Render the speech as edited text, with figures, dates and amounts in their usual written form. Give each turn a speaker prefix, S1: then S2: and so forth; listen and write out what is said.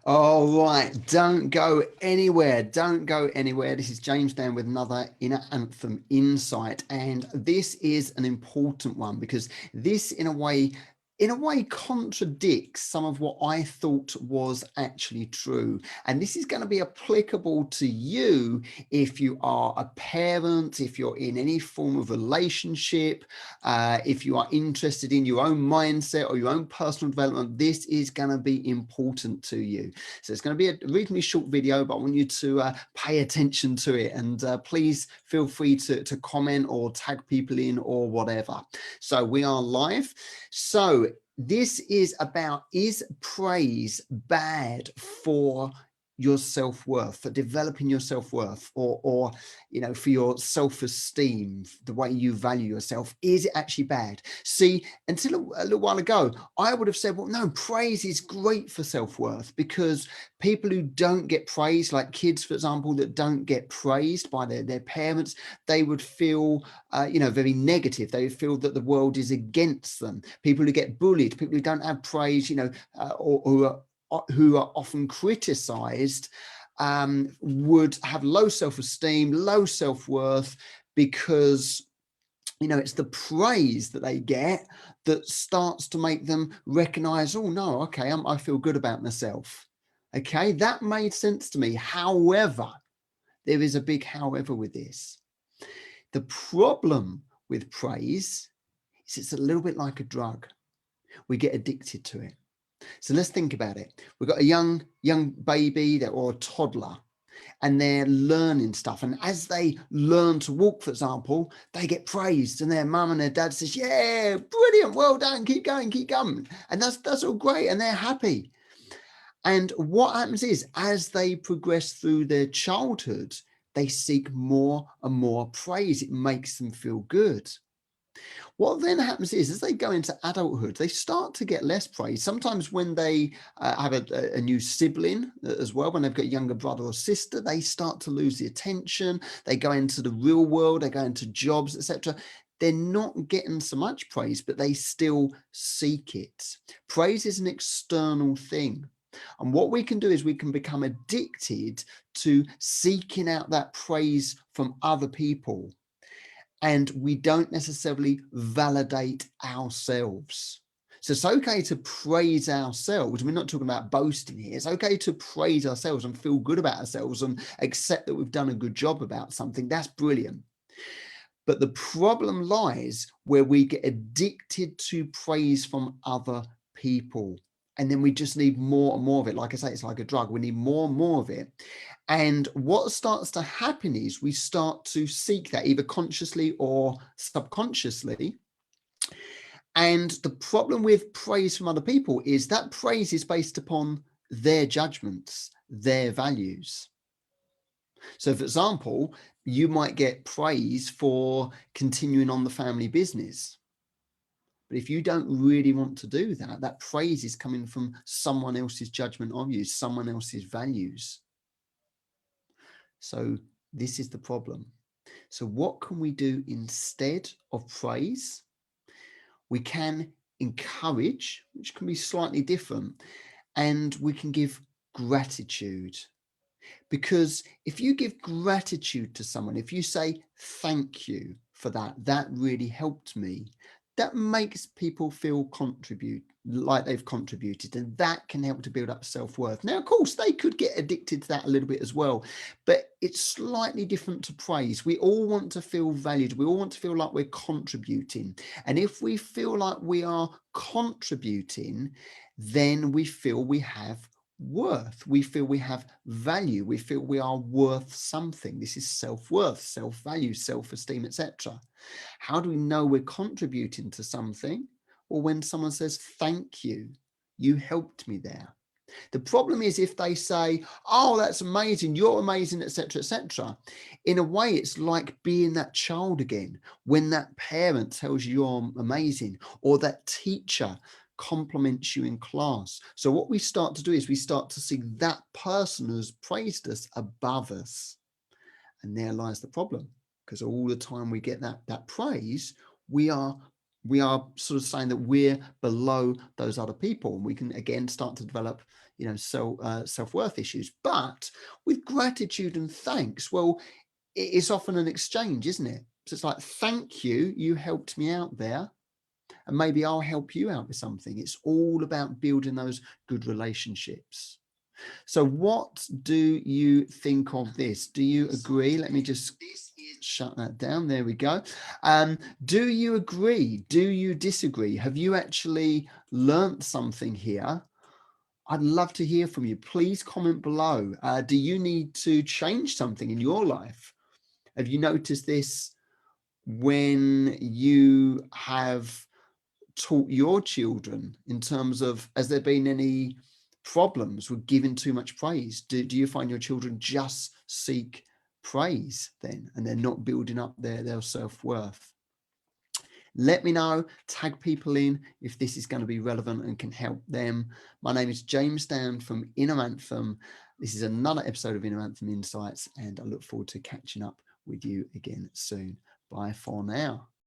S1: All right, don't go anywhere. Don't go anywhere. This is James Dan with another Inner Anthem Insight. And this is an important one because this, in a way, contradicts some of what I thought was actually true. And this is going to be applicable to you if you are a parent, if you're in any form of relationship, if you are interested in your own mindset or your own personal development. This is going to be important to you. So it's going to be a reasonably short video, but I want you to pay attention to it. And please feel free to comment or tag people in or whatever. So we are live. So this is about, is praise bad for your self-worth, for developing your self-worth, or for your self-esteem, the way you value yourself? Is it actually bad? See, until a little while ago, I would have said, well, no, praise is great for self-worth, because people who don't get praised, like kids, for example, that don't get praised by their parents, they would feel very negative. They would feel that the world is against them. People who get bullied, people who don't have praise, or who are often criticized, would have low self-esteem, low self-worth, because it's the praise that they get that starts to make them recognize, oh no, okay, I feel good about myself. Okay, that made sense to me. However, there is a big however with this. The problem with praise is it's a little bit like a drug. We get addicted to it. So let's think about it. We've got a young baby or a toddler, and they're learning stuff. And as they learn to walk, for example, they get praised, and their mum and their dad says, yeah, brilliant, well done, keep going, keep going. And that's all great, and they're happy. And what happens is, as they progress through their childhood, they seek more and more praise. It makes them feel good. What then happens is, as they go into adulthood, they start to get less praise. Sometimes when they have a new sibling as well, when they've got a younger brother or sister, they start to lose the attention. They go into the real world, they go into jobs, etc. They're not getting so much praise, but they still seek it. Praise is an external thing. And what we can do is we can become addicted to seeking out that praise from other people, and we don't necessarily validate ourselves. So it's okay to praise ourselves. We're not talking about boasting here. It's okay to praise ourselves and feel good about ourselves and accept that we've done a good job about something. That's brilliant. But the problem lies where we get addicted to praise from other people. And then we just need more and more of it. Like I say, it's like a drug. We need more and more of it. And what starts to happen is we start to seek that, either consciously or subconsciously. And the problem with praise from other people is that praise is based upon their judgments, their values. So, for example, you might get praise for continuing on the family business. But if you don't really want to do that, that praise is coming from someone else's judgment of you, someone else's values. So this is the problem. So what can we do instead of praise? We can encourage, which can be slightly different, and we can give gratitude. Because if you give gratitude to someone, if you say thank you for that, that really helped me, that makes people feel like they've contributed, and that can help to build up self-worth. Now, of course, they could get addicted to that a little bit as well, but it's slightly different to praise. We all want to feel valued. We all want to feel like we're contributing. And if we feel like we are contributing, then we feel we have worth. We feel we have value. We feel we are worth something. This is self-worth, self-value, self-esteem, etc. How do we know we're contributing to something? Or when someone says, thank you, you helped me there. The problem is if they say, oh, that's amazing, you're amazing, etc., etc. In a way, it's like being that child again, when that parent tells you you're amazing, or that teacher compliments you in class. So what we start to do is we start to see that person who's praised us above us. And there lies the problem, because all the time we get that praise, we are sort of saying that we're below those other people, and we can again start to develop self-worth issues. But with gratitude and thanks, well, it's often an exchange, isn't it? So it's like, thank you, you helped me out there, and maybe I'll help you out with something. It's all about building those good relationships. So what do you think of this? Do you agree? Let me just shut that down. There we go. Do you agree? Do you disagree? Have you actually learnt something here? I'd love to hear from you. Please comment below. Do you need to change something in your life? Have you noticed this when you have taught your children, in terms of, has there been any problems with giving too much praise? Do you find your children just seek praise then, and they're not building up their self-worth? Let me know, tag people in if this is going to be relevant and can help them. My name is James Dan from Inner Anthem. This is another episode of Inner Anthem Insights, and I look forward to catching up with you again soon. Bye for now.